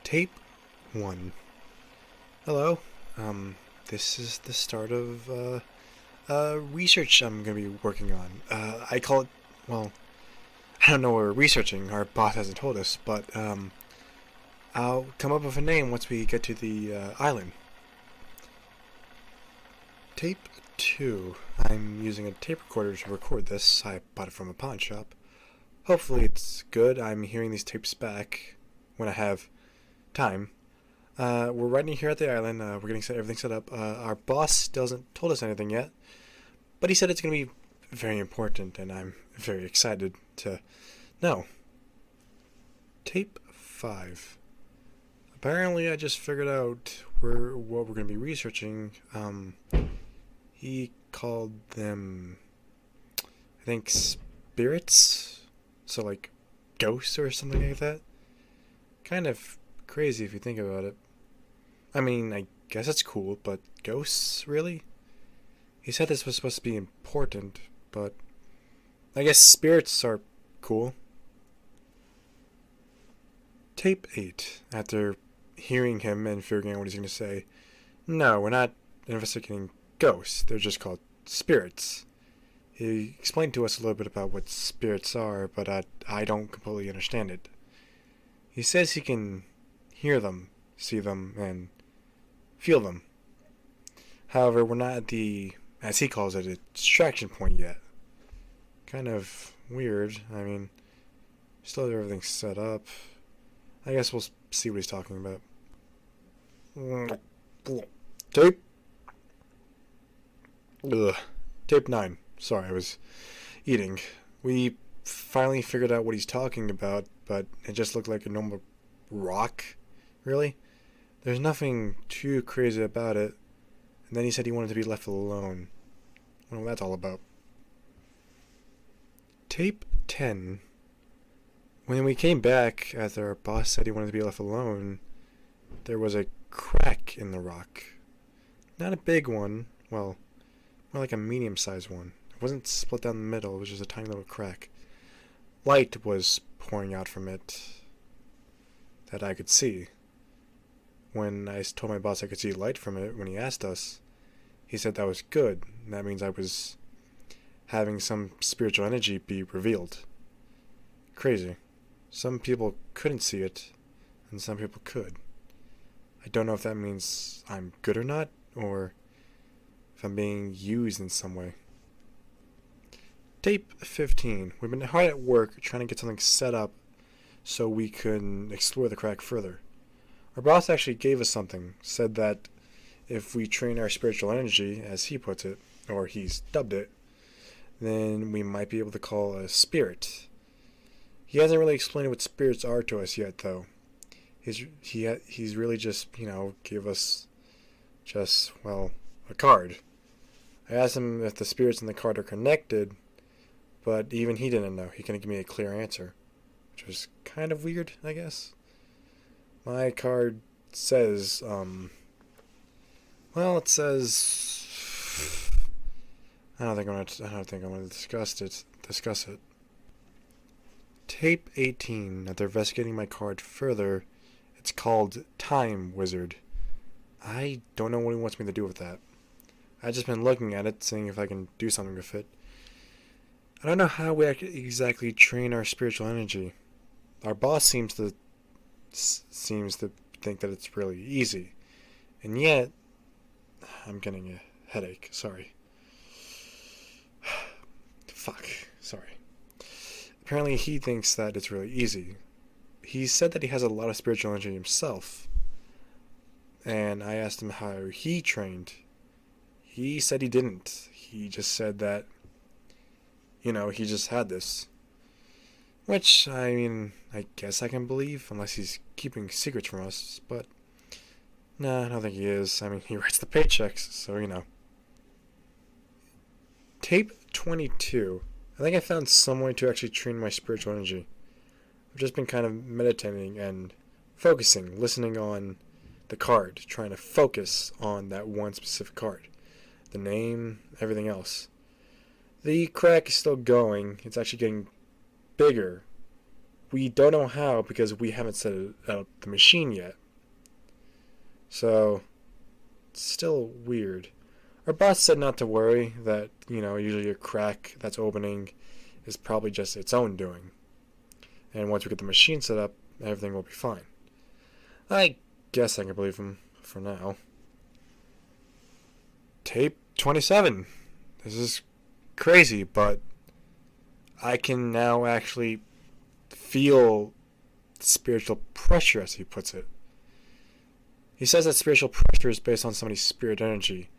Tape 1. Hello. This is the start of, research I'm gonna be working on. I call it, well, I don't know what we're researching. Our boss hasn't told us, but, I'll come up with a name once we get to the, island. Tape 2. I'm using a tape recorder to record this. I bought it from a pawn shop. Hopefully it's good. I'm hearing these tapes back when I have time. We're right here at the island. We're getting everything set up. Our boss still hasn't told us anything yet, but he said it's going to be very important, and I'm very excited to know. Tape 5. Apparently, I just figured out what we're going to be researching. He called them, I think, spirits? So, like, ghosts or something like that? Kind of crazy if you think about it. I mean, I guess it's cool, but ghosts, really? He said this was supposed to be important, but I guess spirits are cool. Tape 8. After hearing him and figuring out what he's going to say, no, we're not investigating ghosts. They're just called spirits. He explained to us a little bit about what spirits are, but I don't completely understand it. He says he can hear them, see them, and feel them. However, we're not at the, as he calls it, extraction point yet. Kind of weird. I mean, still have everything set up. I guess we'll see what he's talking about. Tape? Ugh. Tape 9. Sorry, I was eating. We finally figured out what he's talking about, but it just looked like a normal rock. Really? There's nothing too crazy about it. And then he said he wanted to be left alone. I don't know what that's all about. Tape 10. When we came back after our boss said he wanted to be left alone, there was a crack in the rock. Not a big one. Well, more like a medium-sized one. It wasn't split down the middle. It was just a tiny little crack. Light was pouring out from it that I could see. When I told my boss I could see light from it when he asked us, he said that was good. And that means I was having some spiritual energy be revealed. Crazy. Some people couldn't see it, and some people could. I don't know if that means I'm good or not, or if I'm being used in some way. Tape 15. We've been hard at work trying to get something set up so we can explore the crack further. Our boss actually gave us something, said that if we train our spiritual energy, as he puts it, or he's dubbed it, then we might be able to call a spirit. He hasn't really explained what spirits are to us yet, though. He's really just, gave us a card. I asked him if the spirits in the card are connected, but even he didn't know. He couldn't give me a clear answer, which was kind of weird, I guess. My card says, it says, I don't think I'm going to discuss it. Tape 18. After investigating my card further, it's called Time Wizard. I don't know what he wants me to do with that. I've just been looking at it, seeing if I can do something with it. I don't know how we exactly train our spiritual energy. Our boss seems to think that it's really easy. And yet, I'm getting a headache. Sorry. Fuck. Sorry. Apparently he thinks that it's really easy. He said that he has a lot of spiritual energy himself. And I asked him how he trained. He said he didn't. He just said that, he just had this. Which, I mean, I guess I can believe, unless he's keeping secrets from us. But, nah, I don't think he is. I mean, he writes the paychecks, so. Tape 22. I think I found some way to actually train my spiritual energy. I've just been kind of meditating and focusing, listening on the card, trying to focus on that one specific card. The name, everything else. The crack is still going. It's actually getting bigger we don't know how because we haven't set up the machine yet. So, it's still weird. Our boss said not to worry, that, usually a crack that's opening is probably just its own doing. And once we get the machine set up, everything will be fine. I guess I can believe him for now. Tape 27. This is crazy, but I can now actually feel spiritual pressure, as he puts it. He says that spiritual pressure is based on somebody's spirit energy.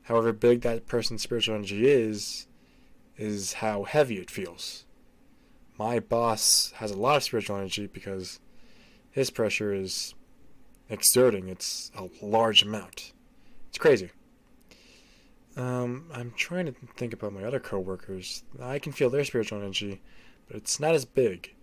However big that person's spiritual energy is how heavy it feels. My boss has a lot of spiritual energy because his pressure is exerting. It's a large amount. It's crazy. I'm trying to think about my other coworkers. I can feel their spiritual energy, but it's not as big.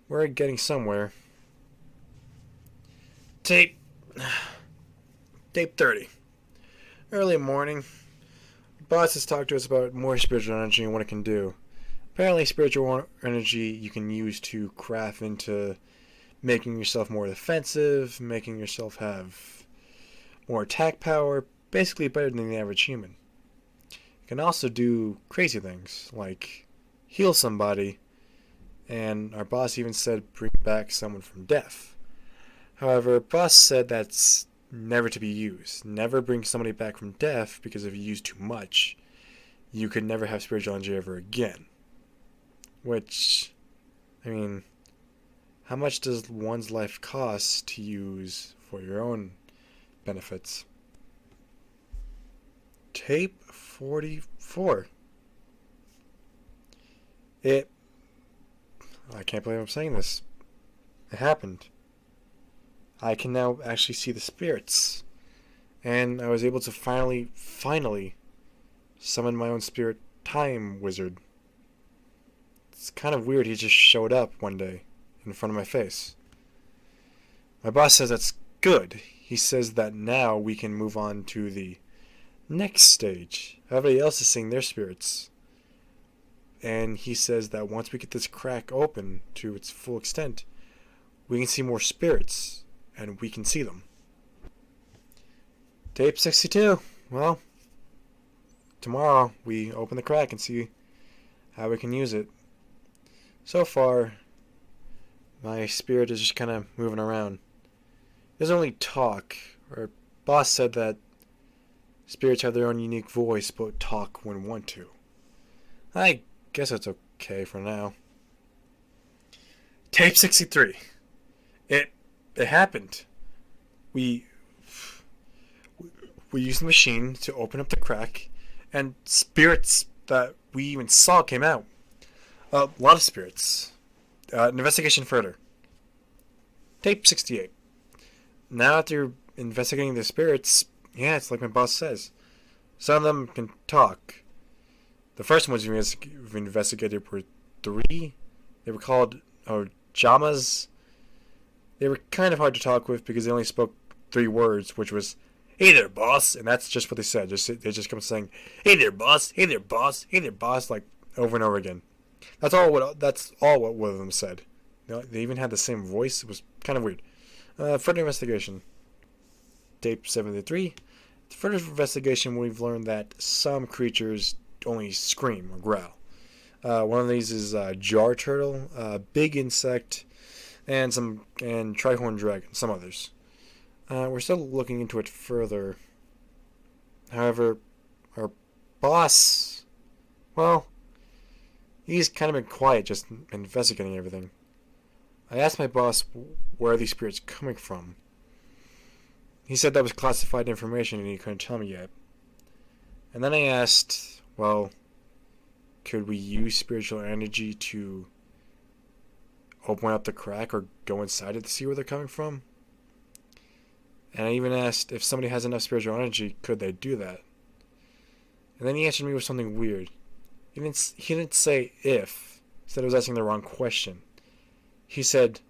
We're getting somewhere. Tape 30. Early morning. Boss has talked to us about more spiritual energy and what it can do. Apparently, spiritual energy you can use to craft into making yourself more defensive, making yourself have more attack power, basically better than the average human. You can also do crazy things, like heal somebody, and our boss even said bring back someone from death. However, boss said that's never to be used. Never bring somebody back from death, because if you use too much, you could never have spiritual energy ever again. Which, how much does one's life cost to use for your own benefits? Tape 44. I can't believe I'm saying this. It happened. I can now actually see the spirits. And I was able to finally summon my own spirit time wizard. It's kind of weird, he just showed up one day in front of my face. My boss says that's good. He says that now we can move on to the next stage. Everybody else is seeing their spirits. And he says that once we get this crack open to its full extent, we can see more spirits, and we can see them. Tape 62. Well, tomorrow we open the crack and see how we can use it. So far, my spirit is just kind of moving around. It doesn't only talk. Our boss said that spirits have their own unique voice, but talk when want to. I guess that's okay for now. Tape 63. It happened. We used the machine to open up the crack, and spirits that we even saw came out. A lot of spirits. An investigation further. Tape 68. Now after investigating the spirits, yeah, it's like my boss says. Some of them can talk. The first ones we investigated were 3. They were called Jamas. They were kind of hard to talk with because they only spoke 3 words, which was, "Hey there, boss," and that's just what they said. They just kept saying, "Hey there, boss. Hey there, boss. Hey there, boss," like over and over again. That's all what one of them said. They even had the same voice. It was kind of weird. Further investigation. Tape 73. Further investigation, we've learned that some creatures only scream or growl. One of these is a jar turtle, a big insect, and trihorn dragon, some others. We're still looking into it further. However, our boss, well, he's kind of been quiet, just investigating everything. I asked my boss where are these spirits coming from. He said that was classified information and he couldn't tell me yet. And then I asked, well, could we use spiritual energy to open up the crack or go inside it to see where they're coming from? And I even asked if somebody has enough spiritual energy, could they do that? And then he answered me with something weird. He didn't say if. He said I was asking the wrong question. He said,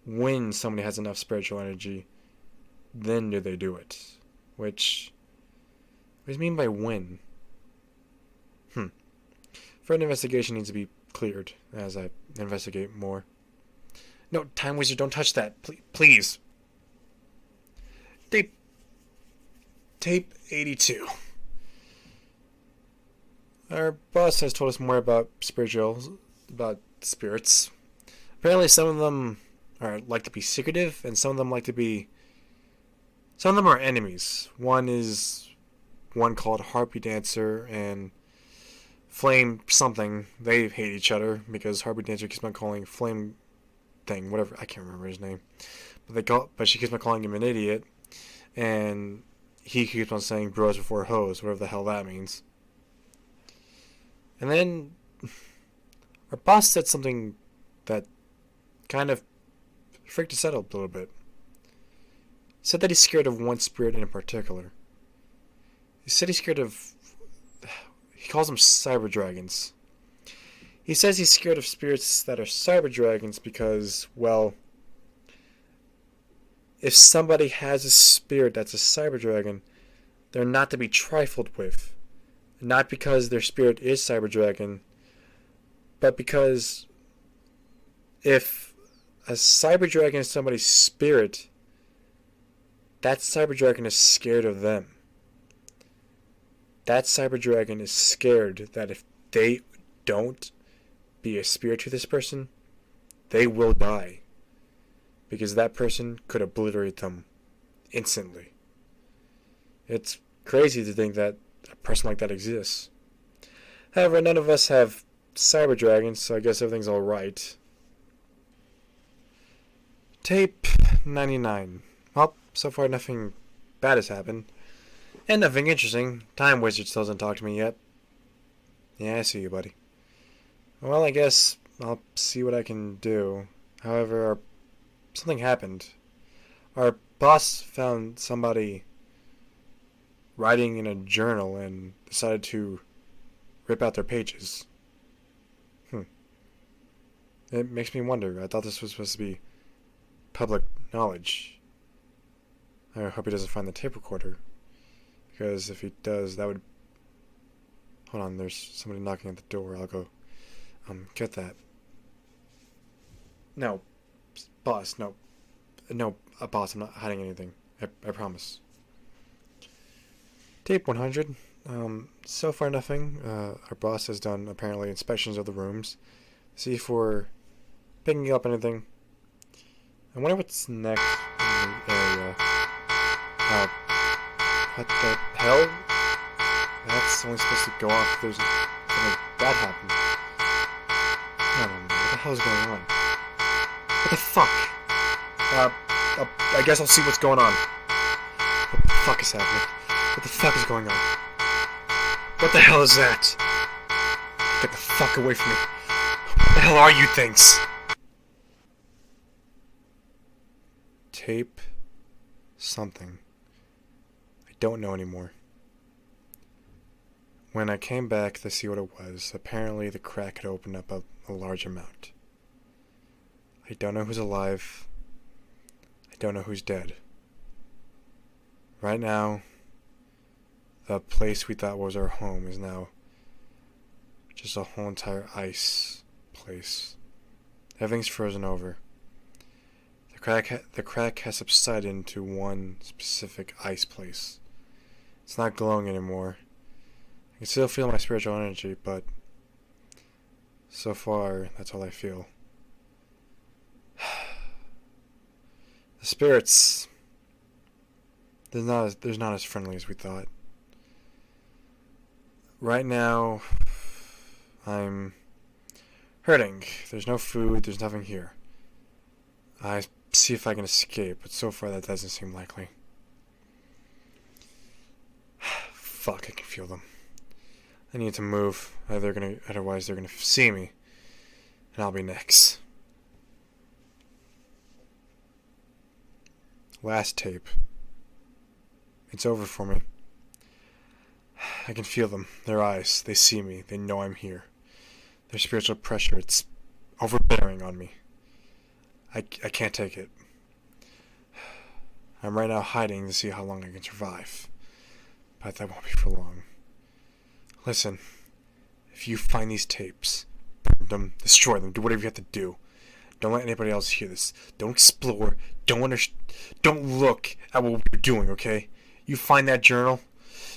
when somebody has enough spiritual energy, then do they do it? What does he mean by when? Further investigation needs to be cleared as I investigate more. No, Time Wizard, don't touch that. Please. Tape 82. Our boss has told us more about spirits. Apparently some of them like to be secretive, and some of them are enemies. One called Harpy Dancer and Flame something. They hate each other because Harpy Dancer keeps on calling Flame thing, whatever, I can't remember his name. But she keeps on calling him an idiot, and he keeps on saying bros before hoes, whatever the hell that means. And then our boss said something that kind of freaked us out a little bit. He said that he's scared of one spirit in particular. He said he's scared of... He calls them cyber dragons. He says he's scared of spirits that are cyber dragons because, well, if somebody has a spirit that's a cyber dragon, they're not to be trifled with. Not because their spirit is cyber dragon, but because if a cyber dragon is somebody's spirit, that cyber dragon is scared of them. That cyber dragon is scared that if they don't be a spirit to this person, they will die. Because that person could obliterate them instantly. It's crazy to think that a person like that exists. However, none of us have cyber dragons, so I guess everything's alright. Tape 99. Well, so far nothing bad has happened. And nothing interesting. Time Wizard still hasn't talked to me yet. Yeah, I see you, buddy. Well, I guess I'll see what I can do. However, something happened. Our boss found somebody writing in a journal and decided to rip out their pages. It makes me wonder. I thought this was supposed to be public knowledge. I hope he doesn't find the tape recorder. Because if he does, that would... Hold on, there's somebody knocking at the door. I'll go, get that. No. Boss, no. No, boss, I'm not hiding anything. I promise. Tape 100. So far nothing. Our boss has done, apparently, inspections of the rooms. See if we're picking up anything. I wonder what's next in the area. What the hell? That's only supposed to go off if there's something bad happened. I don't know. What the hell is going on? What the fuck? I guess I'll see what's going on. What the fuck is happening? What the fuck is going on? What the hell is that? Get the fuck away from me. What the hell are you things? Tape something. I don't know anymore. When I came back to see what it was, apparently the crack had opened up a large amount. I don't know who's alive. I don't know who's dead. Right now, the place we thought was our home is now just a whole entire ice place. Everything's frozen over. The crack has subsided into one specific ice place. It's not glowing anymore. I can still feel my spiritual energy, but so far, that's all I feel. The spirits, they're not as friendly as we thought. Right now, I'm hurting. There's no food, there's nothing here. I see if I can escape, but so far that doesn't seem likely. Fuck, I can feel them. I need to move. Otherwise they're gonna see me, and I'll be next. Last tape. It's over for me. I can feel them. Their eyes. They see me. They know I'm here. Their spiritual pressure, it's overbearing on me. I can't take it. I'm right now hiding to see how long I can survive. But that won't be for long. Listen, if you find these tapes, burn them, destroy them, do whatever you have to do. Don't let anybody else hear this. Don't explore. Don't look at what we're doing, okay? You find that journal,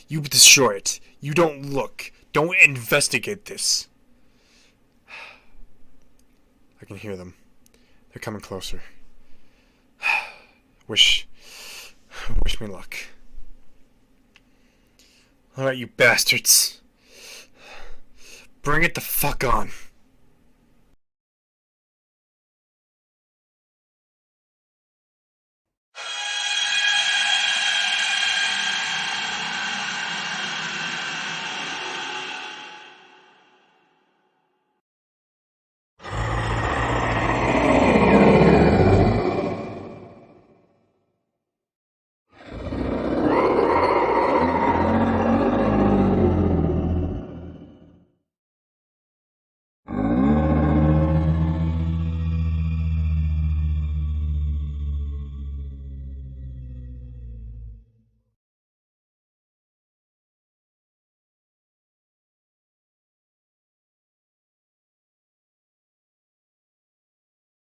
you destroy it. You don't look. Don't investigate this. I can hear them. They're coming closer. Wish me luck. Alright, you bastards. Bring it the fuck on.